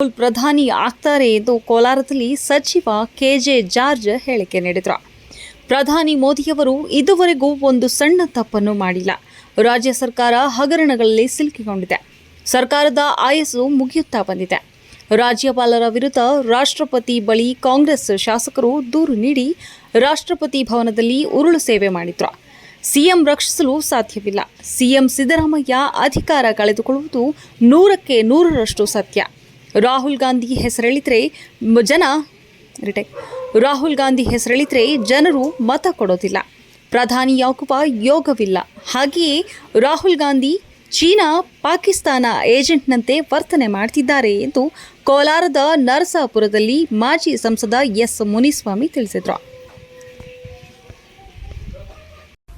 ಪ್ರಧಾನಿ ಆಗ್ತಾರೆ ಎಂದು ಕೋಲಾರದಲ್ಲಿ ಸಚಿವ ಕೆಜೆ ಜಾರ್ಜ್ ಹೇಳಿಕೆ ನೀಡಿದರು. ಪ್ರಧಾನಿ ಮೋದಿಯವರು ಇದುವರೆಗೂ ಒಂದು ಸಣ್ಣ ತಪ್ಪನ್ನು ಮಾಡಿಲ್ಲ. ರಾಜ್ಯ ಸರ್ಕಾರ ಹಗರಣಗಳಲ್ಲಿ ಸಿಲುಕಿಕೊಂಡಿದೆ. ಸರ್ಕಾರದ ಆಯಸ್ಸು ಮುಗಿಯುತ್ತಾ ಬಂದಿದೆ. ರಾಜ್ಯಪಾಲರ ವಿರುದ್ಧ ರಾಷ್ಟ್ರಪತಿ ಬಳಿ ಕಾಂಗ್ರೆಸ್ ಶಾಸಕರು ದೂರು ನೀಡಿ ರಾಷ್ಟ್ರಪತಿ ಭವನದಲ್ಲಿ ಉರುಳು ಸೇವೆ ಮಾಡಿದ್ರು. ಸಿಎಂ ರಕ್ಷಿಸಲು ಸಾಧ್ಯವಿಲ್ಲ. ಸಿಎಂ ಸಿದ್ದರಾಮಯ್ಯ ಅಧಿಕಾರ ಕಳೆದುಕೊಳ್ಳುವುದು 100ಕ್ಕೆ 100ರಷ್ಟು ಸತ್ಯ. ರಾಹುಲ್ ಗಾಂಧಿ ಹೆಸರೆಳಿದ್ರೆ ಜನರು ಮತ ಕೊಡೋದಿಲ್ಲ. ಪ್ರಧಾನಿಯಾಗುವ ಯೋಗವಿಲ್ಲ. ಹಾಗೆಯೇ ರಾಹುಲ್ ಗಾಂಧಿ ಚೀನಾ, ಪಾಕಿಸ್ತಾನ ಏಜೆಂಟ್ನಂತೆ ವರ್ತನೆ ಮಾಡ್ತಿದ್ದಾರೆ ಎಂದು ಕೋಲಾರದ ನರಸಾಪುರದಲ್ಲಿ ಮಾಜಿ ಸಂಸದ ಎಸ್ ಮುನಿಸ್ವಾಮಿ ತಿಳಿಸಿದರು.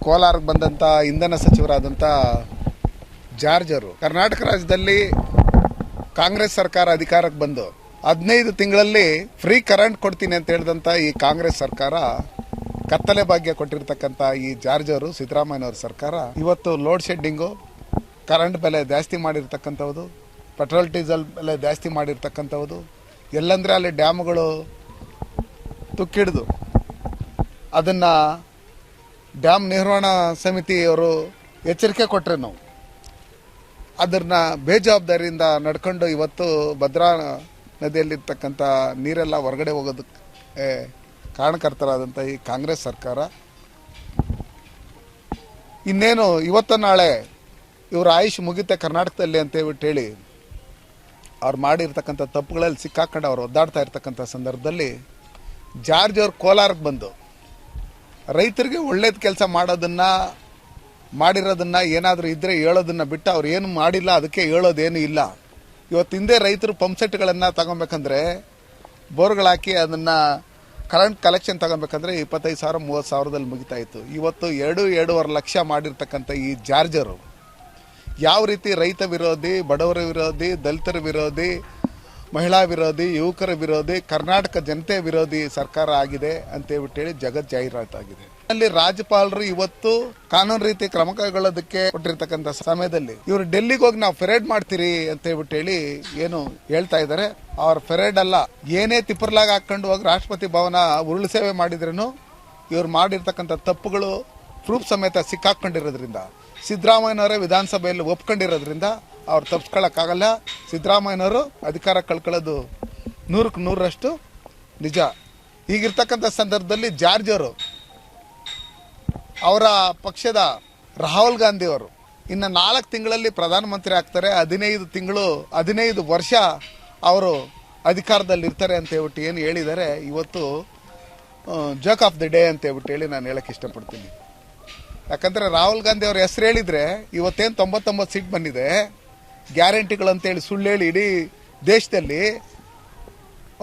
ಕೋಲಾರಕ್ಕೆ ಬಂದಂಥ ಇಂಧನ ಸಚಿವರಾದಂಥ ಜಾರ್ಜರು ಕರ್ನಾಟಕ ರಾಜ್ಯದಲ್ಲಿ ಕಾಂಗ್ರೆಸ್ ಸರ್ಕಾರ ಅಧಿಕಾರಕ್ಕೆ ಬಂದು 15 ತಿಂಗಳಲ್ಲಿ ಫ್ರೀ ಕರೆಂಟ್ ಕೊಡ್ತೀನಿ ಅಂತ ಹೇಳಿದಂಥ ಈ ಕಾಂಗ್ರೆಸ್ ಸರ್ಕಾರ, ಕತ್ತಲೆ ಭಾಗ್ಯ ಕೊಟ್ಟಿರ್ತಕ್ಕಂಥ ಈ ಜಾರ್ಜರು ಸಿದ್ದರಾಮಯ್ಯನವ್ರ ಸರ್ಕಾರ ಇವತ್ತು ಲೋಡ್ ಶೆಡ್ಡಿಂಗು, ಕರೆಂಟ್ ಬೆಲೆ ಜಾಸ್ತಿ ಮಾಡಿರ್ತಕ್ಕಂಥದ್ದು, ಪೆಟ್ರೋಲ್ ಡೀಸೆಲ್ ಬೆಲೆ ಜಾಸ್ತಿ ಮಾಡಿರ್ತಕ್ಕಂಥದ್ದು, ಎಲ್ಲಂದರೆ ಅಲ್ಲಿ ಡ್ಯಾಮ್ಗಳು ತುಕ್ಕಿಡಿದು ಅದನ್ನು ಡ್ಯಾಮ್ ನಿರ್ವಹಣಾ ಸಮಿತಿಯವರು ಎಚ್ಚರಿಕೆ ಕೊಟ್ಟರೆ ನಾವು ಅದನ್ನ ಬೇಜವಾಬ್ದಾರಿಯಿಂದ ನಡ್ಕೊಂಡು ಇವತ್ತು ಭದ್ರಾ ನದಿಯಲ್ಲಿರ್ತಕ್ಕಂಥ ನೀರೆಲ್ಲ ಹೊರಗಡೆ ಹೋಗೋದಕ್ಕೆ ಕಾರಣಕರ್ತರಾದಂಥ ಈ ಕಾಂಗ್ರೆಸ್ ಸರ್ಕಾರ ಇನ್ನೇನು ಇವತ್ತು ನಾಳೆ ಇವರ ಆಯುಷ್ ಮುಗಿತೆ ಕರ್ನಾಟಕದಲ್ಲಿ ಅಂತೇಳ್ಬಿಟ್ಟು ಹೇಳಿ ಅವ್ರು ಮಾಡಿರ್ತಕ್ಕಂಥ ತಪ್ಪುಗಳಲ್ಲಿ ಸಿಕ್ಕಾಕೊಂಡು ಅವ್ರು ಒದ್ದಾಡ್ತಾ ಇರ್ತಕ್ಕಂಥ ಸಂದರ್ಭದಲ್ಲಿ ಜಾರ್ಜ್ ಅವ್ರು ಕೋಲಾರಕ್ಕೆ ಬಂದು ರೈತರಿಗೆ ಒಳ್ಳೇದು ಕೆಲಸ ಮಾಡಿರೋದನ್ನ ಏನಾದರೂ ಇದ್ದರೆ ಹೇಳೋದನ್ನ ಬಿಟ್ಟು ಅವ್ರು ಏನು ಮಾಡಿಲ್ಲ, ಅದಕ್ಕೆ ಹೇಳೋದೇನು ಇಲ್ಲ. ಇವತ್ತು ಹಿಂದೆ ರೈತರು ಪಂಪ್ಸೆಟ್ಗಳನ್ನು ತಗೊಬೇಕಂದ್ರೆ ಬೋರ್ಗಳಾಕಿ ಅದನ್ನು ಕರೆಂಟ್ ಕಲೆಕ್ಷನ್ ತಗೊಬೇಕಂದ್ರೆ 25,000-30,000ದಲ್ಲಿ ಮುಗಿತಾ ಇತ್ತು. ಇವತ್ತು 2-2.5 ಲಕ್ಷ ಮಾಡಿರ್ತಕ್ಕಂಥ ಈ ಜಾರ್ಜರು ಯಾವ ರೀತಿ ರೈತ ವಿರೋಧಿ, ಬಡವರ ವಿರೋಧಿ, ದಲಿತರ ವಿರೋಧಿ, ಮಹಿಳಾ ವಿರೋಧಿ, ಯುವಕರ ವಿರೋಧಿ, ಕರ್ನಾಟಕ ಜನತೆ ವಿರೋಧಿ ಸರ್ಕಾರ ಆಗಿದೆ ಅಂತೇಳಿ ಜಗತ್ ಜಾಹೀರಾತಾಗಿದೆ. ಅಲ್ಲಿ ರಾಜ್ಯಪಾಲರು ಇವತ್ತು ಕಾನೂನು ರೀತಿ ಕ್ರಮ ಕೈಗೊಳ್ಳೋದಕ್ಕೆ ಕೊಟ್ಟಿರ್ತಕ್ಕಂಥ ಸಮಯದಲ್ಲಿ ಇವರು ಡೆಲ್ಲಿಗೆ ಹೋಗಿ ನಾವು ಪೆರೇಡ್ ಮಾಡ್ತೀರಿ ಅಂತ ಹೇಳಿ ಏನು ಹೇಳ್ತಾ ಇದ್ದಾರೆ. ಅವ್ರ ಪೆರೇಡ್ ಅಲ್ಲ, ಏನೇ ತಿಪ್ಪರ್ಲಾಗ ಹಾಕೊಂಡು ಹೋಗಿ ರಾಷ್ಟ್ರಪತಿ ಭವನ ಉರುಳು ಸೇವೆ ಮಾಡಿದ್ರೂ ಇವ್ರು ಮಾಡಿರ್ತಕ್ಕಂಥ ತಪ್ಪುಗಳು ಪ್ರೂಫ್ ಸಮೇತ ಸಿಕ್ಕಾಕೊಂಡಿರೋದ್ರಿಂದ, ಸಿದ್ದರಾಮಯ್ಯನವರೇ ವಿಧಾನಸಭೆಯಲ್ಲಿ ಒಪ್ಕೊಂಡಿರೋದ್ರಿಂದ ಅವ್ರು ತಪ್ಪಿಸ್ಕೊಳ್ಳೋಕ್ಕಾಗಲ್ಲ. ಸಿದ್ದರಾಮಯ್ಯನವರು ಅಧಿಕಾರ ಕಳ್ಕೊಳ್ಳೋದು 100ಕ್ಕೆ 100ರಷ್ಟು ನಿಜ. ಈಗಿರ್ತಕ್ಕಂಥ ಸಂದರ್ಭದಲ್ಲಿ ಜಾರ್ಜ್ ಅವರು ಅವರ ಪಕ್ಷದ ರಾಹುಲ್ ಗಾಂಧಿ ಅವರು ಇನ್ನು 4 ತಿಂಗಳಲ್ಲಿ ಪ್ರಧಾನಮಂತ್ರಿ ಆಗ್ತಾರೆ. 15 ವರ್ಷ ಅವರು ಅಧಿಕಾರದಲ್ಲಿ ಇರ್ತಾರೆ ಅಂತ ಹೇಳ್ಬಿಟ್ಟು ಏನು ಹೇಳಿದ್ದಾರೆ. ಇವತ್ತು ಜೋಕ್ ಆಫ್ ದಿ ಡೇ ಅಂತ ಹೇಳ್ಬಿಟ್ಟು ಹೇಳಿ ನಾನು ಹೇಳಕ್ಕೆ ಇಷ್ಟಪಡ್ತೀನಿ. ಯಾಕಂದರೆ ರಾಹುಲ್ ಗಾಂಧಿ ಅವ್ರ ಹೆಸರು ಹೇಳಿದರೆ ಇವತ್ತೇನು 99 ಸೀಟ್ ಬಂದಿದೆ, ಗ್ಯಾರಂಟಿಗಳಂತೇಳಿ ಸುಳ್ಳು ಹೇಳಿ ಇಡೀ ದೇಶದಲ್ಲಿ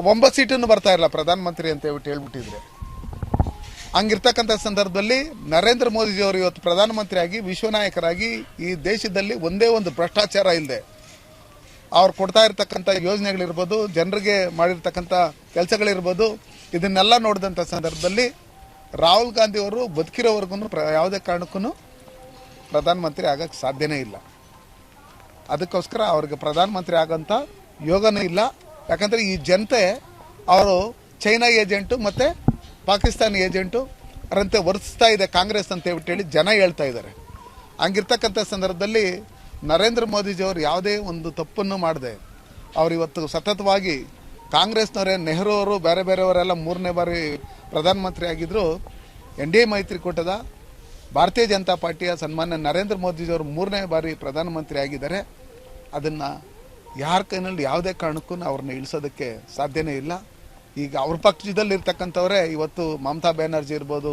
9 ಸೀಟನ್ನು ಬರ್ತಾ ಇರಲ್ಲ ಪ್ರಧಾನಮಂತ್ರಿ ಅಂತ ಹೇಳ್ಬಿಟ್ಟಿದ್ರೆ. ಹಂಗಿರ್ತಕ್ಕಂಥ ಸಂದರ್ಭದಲ್ಲಿ ನರೇಂದ್ರ ಮೋದಿಜಿಯವರು ಇವತ್ತು ಪ್ರಧಾನಮಂತ್ರಿ ಆಗಿ ವಿಶ್ವನಾಯಕರಾಗಿ ಈ ದೇಶದಲ್ಲಿ ಒಂದೇ ಒಂದು ಭ್ರಷ್ಟಾಚಾರ ಇಲ್ಲದೆ ಅವ್ರು ಕೊಡ್ತಾ ಇರ್ತಕ್ಕಂಥ ಯೋಜನೆಗಳಿರ್ಬೋದು, ಜನರಿಗೆ ಮಾಡಿರ್ತಕ್ಕಂಥ ಕೆಲಸಗಳಿರ್ಬೋದು, ಇದನ್ನೆಲ್ಲ ನೋಡಿದಂಥ ಸಂದರ್ಭದಲ್ಲಿ ರಾಹುಲ್ ಗಾಂಧಿ ಅವರು ಬದುಕಿರೋವರೆಗೂ ಯಾವುದೇ ಕಾರಣಕ್ಕೂ ಪ್ರಧಾನಮಂತ್ರಿ ಆಗಕ್ಕೆ ಸಾಧ್ಯನೇ ಇಲ್ಲ. ಅದಕ್ಕೋಸ್ಕರ ಅವ್ರಿಗೆ ಪ್ರಧಾನಮಂತ್ರಿ ಆಗೋಂಥ ಯೋಗನೂ ಇಲ್ಲ. ಯಾಕಂದರೆ ಈ ಜನತೆ ಅವರು ಚೈನಾ ಏಜೆಂಟು ಮತ್ತು ಪಾಕಿಸ್ತಾನಿ ಏಜೆಂಟು ಅವರಂತೆ ವರ್ತಿಸ್ತಾ ಇದೆ ಕಾಂಗ್ರೆಸ್ ಅಂತ ಹೇಳಿ ಜನ ಹೇಳ್ತಾ ಇದ್ದಾರೆ. ಹಂಗಿರ್ತಕ್ಕಂಥ ಸಂದರ್ಭದಲ್ಲಿ ನರೇಂದ್ರ ಮೋದಿಜಿಯವರು ಯಾವುದೇ ಒಂದು ತಪ್ಪನ್ನು ಮಾಡದೆ ಅವರು ಇವತ್ತು ಸತತವಾಗಿ ಕಾಂಗ್ರೆಸ್ನವರೇ, ನೆಹರು ಅವರು, ಬೇರೆಯವರೆಲ್ಲ 3ನೇ ಬಾರಿ ಪ್ರಧಾನಮಂತ್ರಿ ಆಗಿದ್ದರು. NDA ಮೈತ್ರಿಕೂಟದ ಭಾರತೀಯ ಜನತಾ ಪಾರ್ಟಿಯ ಸನ್ಮಾನ್ಯ ನರೇಂದ್ರ ಮೋದಿಜಿಯವರು 3ನೇ ಬಾರಿ ಪ್ರಧಾನಮಂತ್ರಿ ಆಗಿದ್ದಾರೆ. ಅದನ್ನು ಯಾರ ಕೈನಲ್ಲಿ ಯಾವುದೇ ಕಾರಣಕ್ಕೂ ಅವ್ರನ್ನ ಇಳಿಸೋದಕ್ಕೆ ಸಾಧ್ಯನೇ ಇಲ್ಲ. ಈಗ ಅವ್ರ ಪಕ್ಷದಲ್ಲಿರ್ತಕ್ಕಂಥವರೇ ಇವತ್ತು ಮಮತಾ ಬ್ಯಾನರ್ಜಿ ಇರ್ಬೋದು,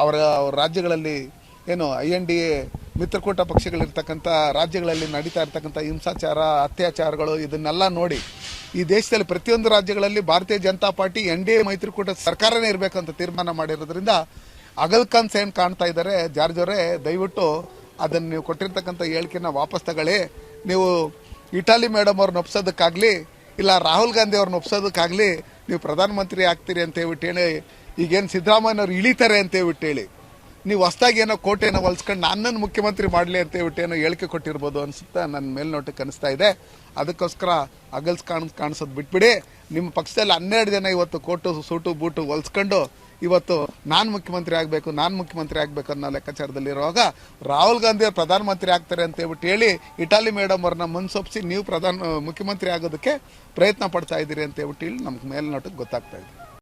ಅವರ ರಾಜ್ಯಗಳಲ್ಲಿ ಏನು INDA ಮಿತ್ರಕೂಟ ಪಕ್ಷಗಳಿರ್ತಕ್ಕಂಥ ರಾಜ್ಯಗಳಲ್ಲಿ ನಡೀತಾ ಇರ್ತಕ್ಕಂಥ ಹಿಂಸಾಚಾರ, ಅತ್ಯಾಚಾರಗಳು, ಇದನ್ನೆಲ್ಲ ನೋಡಿ ಈ ದೇಶದಲ್ಲಿ ಪ್ರತಿಯೊಂದು ರಾಜ್ಯಗಳಲ್ಲಿ ಭಾರತೀಯ ಜನತಾ ಪಾರ್ಟಿ NDA ಮೈತ್ರಿಕೂಟ ಸರ್ಕಾರನೇ ಇರಬೇಕಂತ ತೀರ್ಮಾನ ಮಾಡಿರೋದ್ರಿಂದ ಅಗಲ್ಕನ್ಸ್ ಏನು ಕಾಣ್ತಾ ಇದ್ದಾರೆ ಜಾರ್ಜ್ ಅವರೇ, ದಯವಿಟ್ಟು ಅದನ್ನು ನೀವು ಕೊಟ್ಟಿರ್ತಕ್ಕಂಥ ಹೇಳಿಕೆನ ವಾಪಸ್ ತಗೊಳ್ಳಿ. ನೀವು ಇಟಾಲಿ ಮೇಡಮ್ ಅವ್ರನ್ನ ಒಪ್ಸೋದಕ್ಕಾಗಲಿ ಇಲ್ಲ ರಾಹುಲ್ ಗಾಂಧಿ ಅವ್ರನ್ನ ಒಪ್ಸೋದಕ್ಕಾಗಲಿ ನೀವು ಪ್ರಧಾನಮಂತ್ರಿ ಆಗ್ತೀರಿ ಅಂತ ಹೇಳ್ಬಿಟ್ಟು ಹೇಳಿ ಈಗೇನು ಸಿದ್ದರಾಮಯ್ಯನವ್ರು ಇಳಿತಾರೆ ಅಂತ ಹೇಳ್ಬಿಟ್ಟು ಹೇಳಿ ನೀವು ಹೊಸದಾಗಿ ಏನೋ ಕೋಟೆನೋ ಹೊಲ್ಸ್ಕೊಂಡು ನನ್ನನ್ನು ಮುಖ್ಯಮಂತ್ರಿ ಮಾಡಲಿ ಅಂತ ಹೇಳ್ಬಿಟ್ಟು ಏನೋ ಹೇಳಿಕೆ ಕೊಟ್ಟಿರ್ಬೋದು ಅನಿಸುತ್ತಾ ನನ್ನ ಮೇಲ್ನೋಟಕ್ಕೆ ಅನಿಸ್ತಾ ಇದೆ. ಅದಕ್ಕೋಸ್ಕರ ಅಗಲ್ಸ್ ಕಾಣಿಸೋದು ಬಿಟ್ಬಿಡಿ. ನಿಮ್ಮ ಪಕ್ಷದಲ್ಲಿ 12 ಜನ ಇವತ್ತು ಕೋಟು ಸೂಟು ಬೂಟು ಹೊಲ್ಸ್ಕೊಂಡು ಇವತ್ತು ನಾನು ಮುಖ್ಯಮಂತ್ರಿ ಆಗಬೇಕು ಅನ್ನೋ ಲೆಕ್ಕಾಚಾರದಲ್ಲಿರುವಾಗ ರಾಹುಲ್ ಗಾಂಧಿ ಅವರು ಪ್ರಧಾನಮಂತ್ರಿ ಆಗ್ತಾರೆ ಅಂತ ಹೇಳ್ಬಿಟ್ಟು ಹೇಳಿ ಇಟಾಲಿ ಮೇಡಮ್ ಅವ್ರನ್ನ ಮುನ್ಸೊಪ್ಪಿಸಿ ನೀವು ಮುಖ್ಯಮಂತ್ರಿ ಆಗೋದಕ್ಕೆ ಪ್ರಯತ್ನ ಪಡ್ತಾ ಇದ್ದೀರಿ ಅಂತ ಹೇಳ್ಬಿಟ್ಟು ಹೇಳಿ ನಮ್ಗೆ ಮೇಲ್ನೋಟಕ್ಕೆ ಗೊತ್ತಾಗ್ತಾ ಇದೆ.